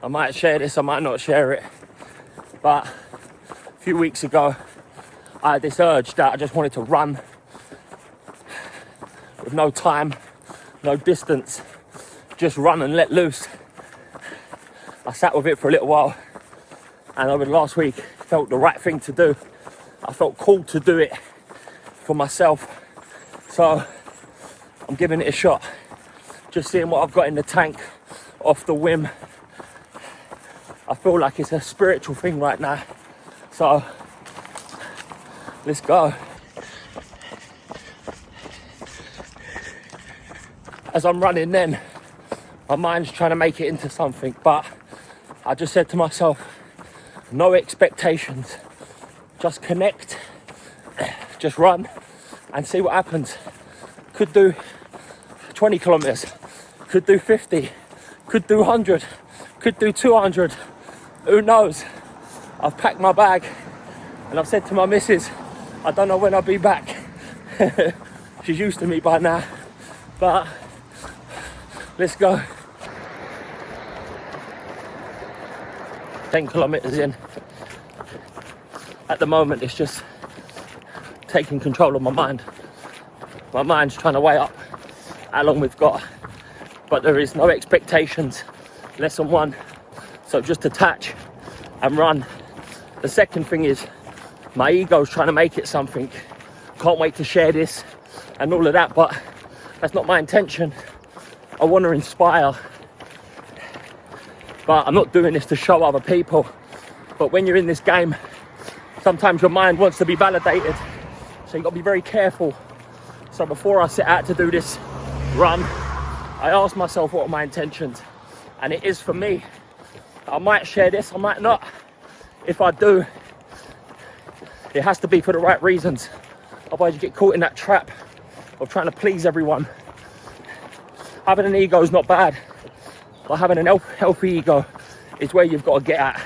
I might share this, I might not share it, but a few weeks ago I had this urge that I just wanted to run with no time, no distance, just run and let loose. I sat with it for a little while, and over the last week felt the right thing to do. I felt called to do it for myself, so I'm giving it a shot, just seeing what I've got in the tank off the whim. I feel like it's a spiritual thing right now, so let's go. As I'm running then, my mind's trying to make it into something, but I just said to myself, no expectations, just connect, just run and see what happens. Could do 20 kilometers, could do 50, could do 100, could do 200, who knows? I've packed my bag and I've said to my missus, I don't know when I'll be back. She's used to me by now, but let's go. 10 kilometers in. At the moment, it's just taking control of my mind. My mind's trying to weigh up how long we've got, but there is no expectations. Lesson 1. So just attach and run. The second thing is my ego's trying to make it something. Can't wait to share this and all of that, but that's not my intention. I want to inspire, but I'm not doing this to show other people. But when you're in this game, sometimes your mind wants to be validated, so you've got to be very careful. So before I set out to do this run, I asked myself what are my intentions, and it is for me. I might share this, I might not. If I do, it has to be for the right reasons. Otherwise you get caught in that trap of trying to please everyone. Having an ego is not bad, but having an healthy ego is where you've got to get at.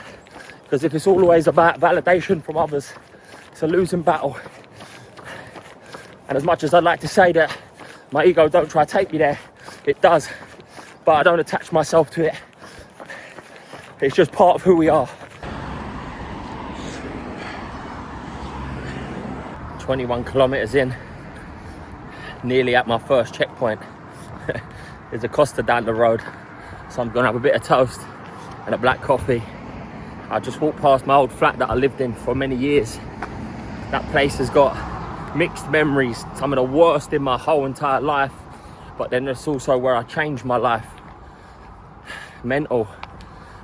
Because if it's always about validation from others, it's a losing battle. And as much as I'd like to say that my ego don't try to take me there, it does. But I don't attach myself to it. It's just part of who we are. 21 kilometers in, nearly at my first checkpoint. There's a Costa down the road, so I'm gonna have a bit of toast and a black coffee. I just walked past my old flat that I lived in for many years. That place has got mixed memories, some of the worst in my whole entire life, but then there's also where I changed my life. Mental.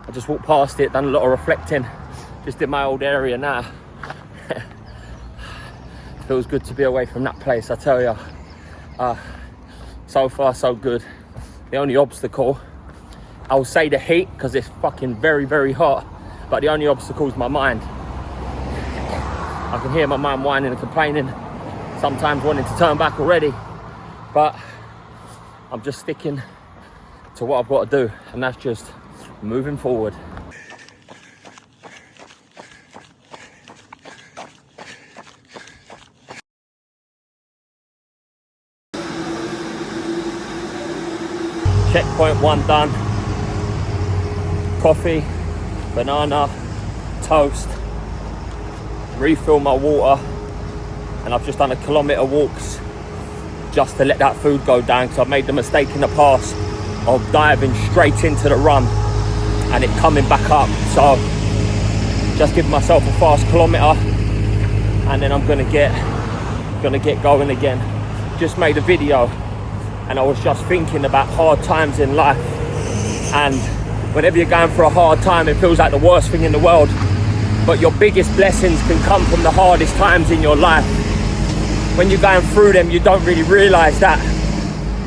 I just walked past it, done a lot of reflecting, just in my old area now. Feels good to be away from that place, I tell you. So far so good. The only obstacle, I'll say the heat, because it's fucking very, very hot, but the only obstacle is my mind. I can hear my mind whining and complaining, sometimes wanting to turn back already, but I'm just sticking to what I've got to do, and that's just moving forward. Checkpoint 1 done. Coffee, banana, toast, refill my water, and I've just done a kilometre walks just to let that food go down, because I've made the mistake in the past of diving straight into the run and it coming back up. So just give myself a fast kilometre and then I'm gonna get going again. Just made a video and I was just thinking about hard times in life, and whenever you're going through a hard time, it feels like the worst thing in the world, but your biggest blessings can come from the hardest times in your life. When you're going through them, you don't really realise that,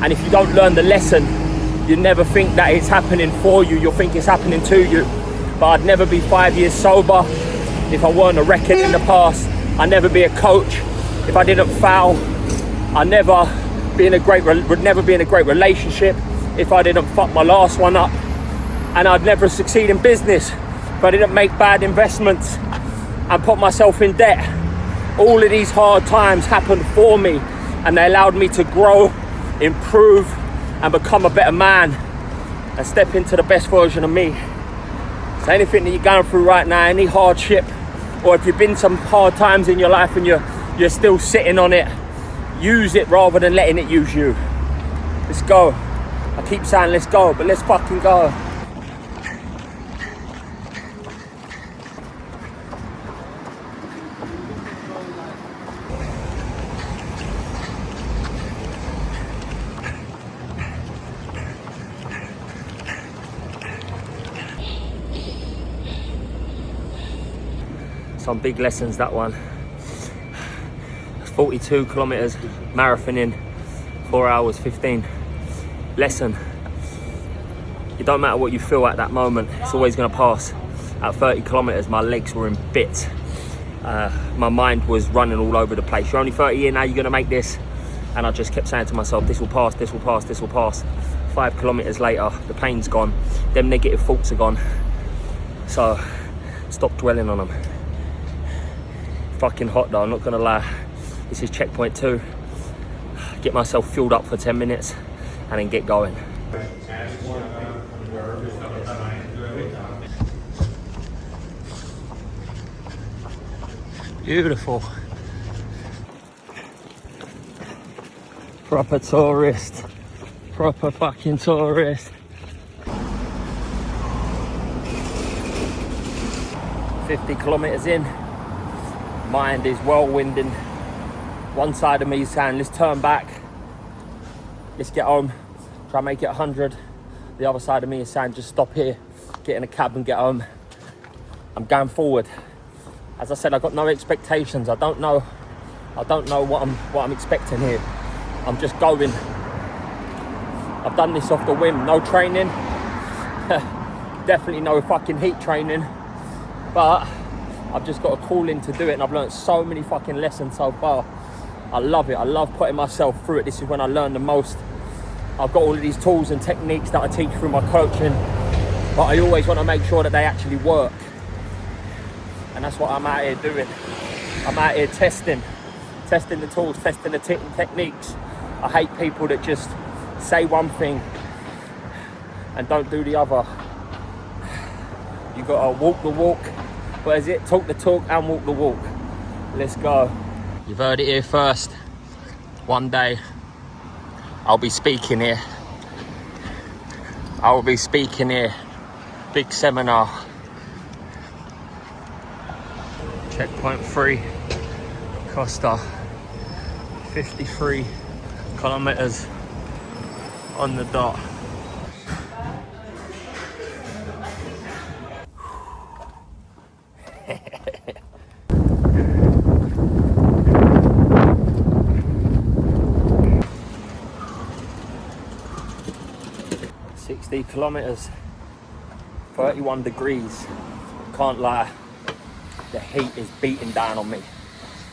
and if you don't learn the lesson, you never think that it's happening for you, you'll think it's happening to you. But I'd never be 5 years sober if I weren't a record in the past. I'd never be a coach if I didn't foul. I'd never be in a great relationship if I didn't fuck my last one up. And I'd never succeed in business if I didn't make bad investments and put myself in debt. All of these hard times happened for me, and they allowed me to grow, improve, and become a better man and step into the best version of me. So anything that you're going through right now, any hardship, or if you've been some hard times in your life and you're still sitting on it, use it rather than letting it use you. Let's go. I keep saying let's go, but let's fucking go. Some big lessons, that one. 42 kilometers marathon in 4 hours 15. Lesson: it don't matter what you feel at that moment, it's always going to pass. At 30 kilometers my legs were in bits. My mind was running all over the place. You're only 30 in, now you're going to make this. And I just kept saying to myself, this will pass, this will pass, this will pass. 5 kilometers later, the pain's gone, them negative thoughts are gone. So stop dwelling on them. Fucking hot though, I'm not gonna lie. This is checkpoint 2. Get myself fueled up for 10 minutes and then get going. Beautiful. Proper tourist. Proper fucking tourist. 50 kilometers in. Mind is whirlwinding. One side of me is saying, let's turn back. Let's get home. Try and make it 100. The other side of me is saying, just stop here, get in a cab and get home. I'm going forward. As I said, I've got no expectations. I don't know what I'm expecting here. I'm just going. I've done this off the whim. No training. Definitely no fucking heat training. But I've just got a calling to do it, and I've learned so many fucking lessons so far. I love it. I love putting myself through it. This is when I learn the most. I've got all of these tools and techniques that I teach through my coaching, but I always want to make sure that they actually work. And that's what I'm out here doing. I'm out here testing the tools, testing the techniques. I hate people that just say one thing and don't do the other. You gotta walk the walk. What is it? Talk the talk and walk the walk. Let's go. You've heard it here first. One day, I'll be speaking here. I will be speaking here. Big seminar. Checkpoint 3, Costa. 53 kilometers on the dot. Kilometers, 31 degrees. Can't lie, the heat is beating down on me.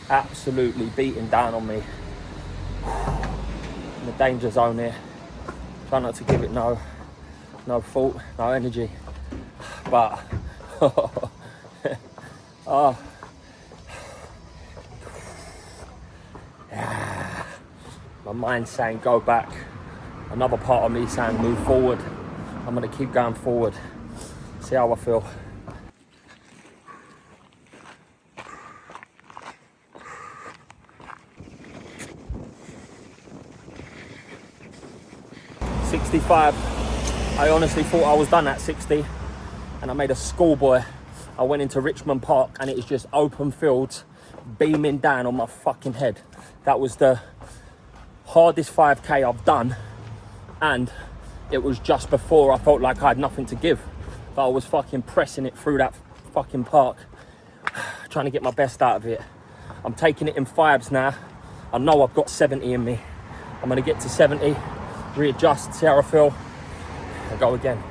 Absolutely beating down on me. In the danger zone here. Try not to give it no thought, no energy. But oh. My mind's saying go back. Another part of me saying move forward. I'm gonna keep going forward. See how I feel. .65. I honestly thought I was done at 60, and I made a schoolboy. I went into Richmond Park and it is just open fields beaming down on my fucking head. That was the hardest 5K I've done, and it was just before I felt like I had nothing to give. But I was fucking pressing it through that fucking park, trying to get my best out of it. I'm taking it in 5s now. I know I've got 70 in me. I'm gonna get to 70, readjust, see how I feel, and go again.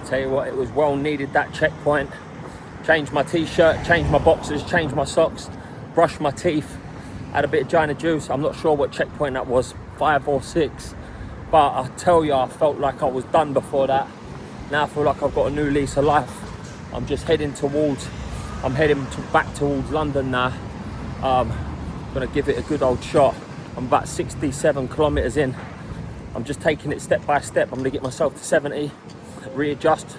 Tell you what, it was well needed, that checkpoint. Changed my t-shirt, changed my boxers, changed my socks, brushed my teeth. Had a bit of China juice. I'm not sure what checkpoint that was, 5 or 6. But I tell you, I felt like I was done before that. Now I feel like I've got a new lease of life. I'm just heading back towards London now. Gonna give it a good old shot. I'm about 67 kilometers in. I'm just taking it step by step. I'm gonna get myself to 70, readjust,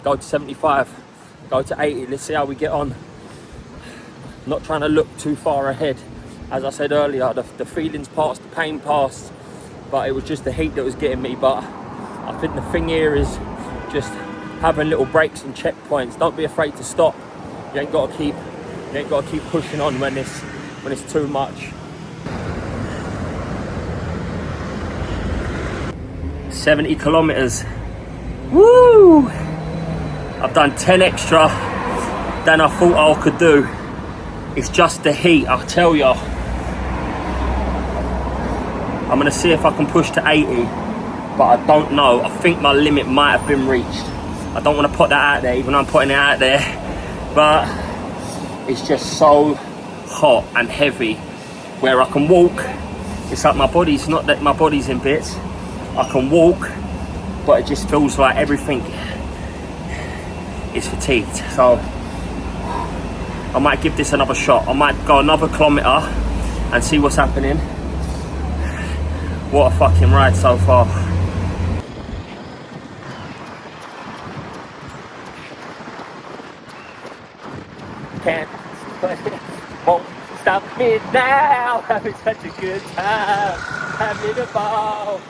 go to 75, go to 80. Let's see how we get on. Not trying to look too far ahead. As I said earlier, the feelings passed, the pain passed, but it was just the heat that was getting me. But I think the thing here is just having little breaks and checkpoints. Don't be afraid to stop. You ain't got to keep pushing on when it's too much. 70 kilometers. Woo! I've done 10 extra than I thought I could do. It's just the heat, I'll tell you. I'm gonna see if I can push to 80, but I don't know. I think my limit might have been reached. I don't want to put that out there, even though I'm putting it out there, but it's just so hot and heavy. Where I can walk, it's like my body's not that my body's in bits. I can walk, but it just feels like everything is fatigued. So I might give this another shot. I might go another kilometre and see what's happening. What a fucking ride so far. Can't won't stop me now. Having such a good time. Having a ball.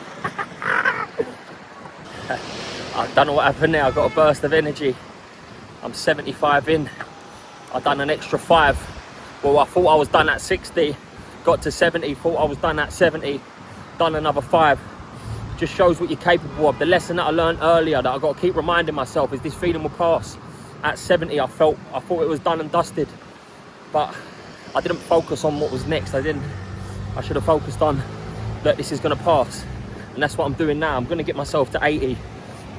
I don't know what happened there. I got a burst of energy. I'm 75 in. I've done an extra 5. Well, I thought I was done at 60. Got to 70. Thought I was done at 70. Done another 5. Just shows what you're capable of. The lesson that I learned earlier that I got to keep reminding myself is this feeling will pass. At 70, I thought it was done and dusted, but I didn't focus on what was next. I should have focused on that this is going to pass, and that's what I'm doing now. I'm going to get myself to 80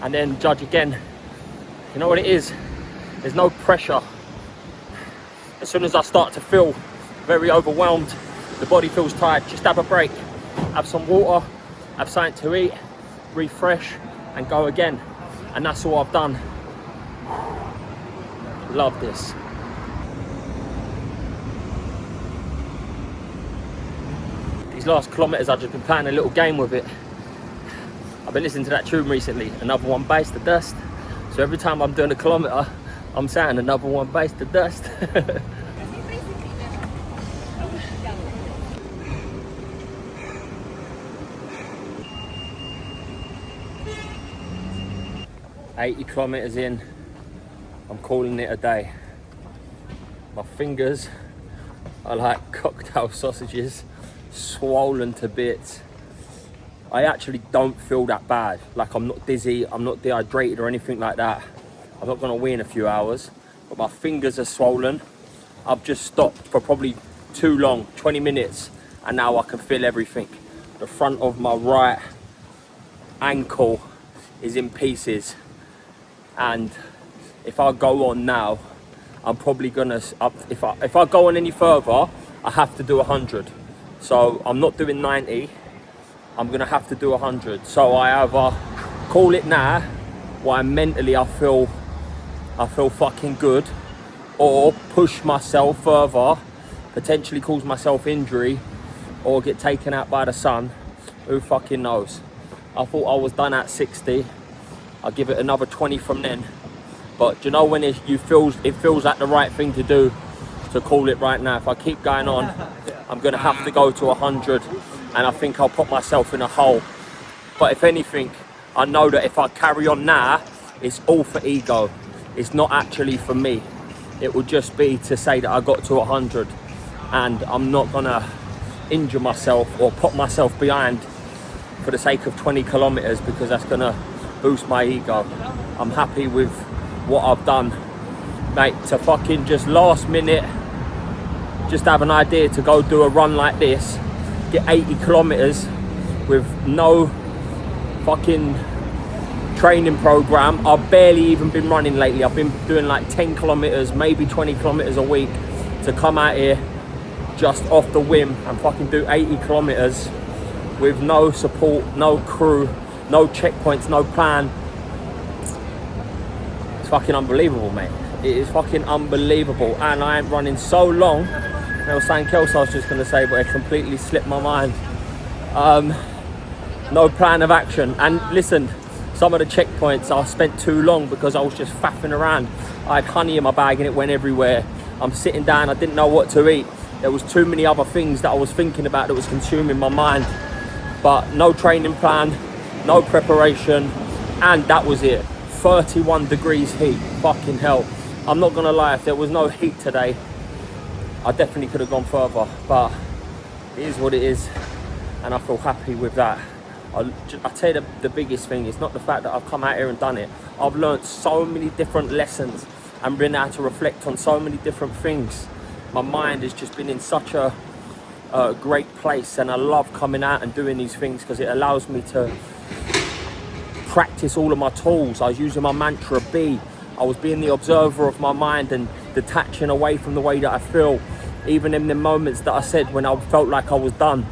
and then judge again. You know what it is? There's no pressure. As soon as I start to feel very overwhelmed, the body feels tired, just have a break, have some water, have something to eat, refresh and go again. And that's all I've done. Love this. These last kilometers I've just been playing a little game with it. I've been listening to that tune recently, Another One Bites the Dust. So every time I'm doing a kilometer, I'm saying Another One Bites the Dust. $80 kilometers in, I'm calling it a day. My fingers are like cocktail sausages, swollen to bits. I actually don't feel that bad. Like, I'm not dizzy, I'm not dehydrated or anything like that. I'm not gonna wee in a few hours, but my fingers are swollen. I've just stopped for probably too long, 20 minutes, and now I can feel everything. The front of my right ankle is in pieces, and if I go on now, I'm probably gonna, if I go on any further, I have to do 100. So I'm not doing 90, I'm gonna have to do 100. So I either call it now, while mentally I feel fucking good, or push myself further, potentially cause myself injury, or get taken out by the sun. Who fucking knows? I thought I was done at 60. I'll give it another 20 from then. But you know when it feels like the right thing to do, to call it right now. If I keep going on, I'm gonna have to go to 100, and I think I'll put myself in a hole. But if anything, I know that if I carry on now, it's all for ego. It's not actually for me. It will just be to say that I got to 100, and I'm not gonna injure myself or put myself behind for the sake of 20 kilometers, because that's gonna boost my ego. I'm happy with what I've done, mate. To fucking just last minute just have an idea to go do a run like this, get 80 kilometers with no fucking training program. I've barely even been running lately. I've been doing like 10 kilometers, maybe 20 kilometers a week. To come out here just off the whim and fucking do 80 kilometers with no support, no crew, no checkpoints, no plan. It's fucking unbelievable, mate. It is fucking unbelievable. And I ain't running so long. There was something else I was just gonna say, but it completely slipped my mind. no plan of action. And listen, some of the checkpoints I spent too long because I was just faffing around. I had honey in my bag and it went everywhere. I'm sitting down, I didn't know what to eat. There was too many other things that I was thinking about that was consuming my mind. But no training plan, no preparation, and that was it. 31 degrees heat, fucking hell. I'm not gonna lie, if there was no heat today, I definitely could have gone further, but it is what it is, and I feel happy with that. I tell you the biggest thing is not the fact that I've come out here and done it. I've learned so many different lessons and been able to reflect on so many different things. My mind has just been in such a great place, and I love coming out and doing these things because it allows me to practice all of my tools. I was using my mantra be. I was being the observer of my mind and detaching away from the way that I feel. Even in the moments that I said when I felt like I was done,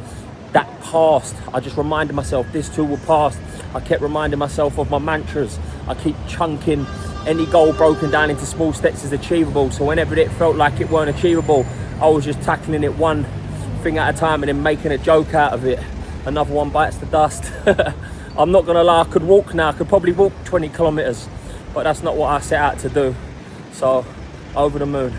that passed. I just reminded myself this too will pass. I kept reminding myself of my mantras. I keep chunking any goal broken down into small steps is achievable. So whenever it felt like it weren't achievable, I was just tackling it one thing at a time and then making a joke out of it. Another one bites the dust. I'm not gonna lie, I could walk now. I could probably walk 20 kilometers, but that's not what I set out to do. So over the moon.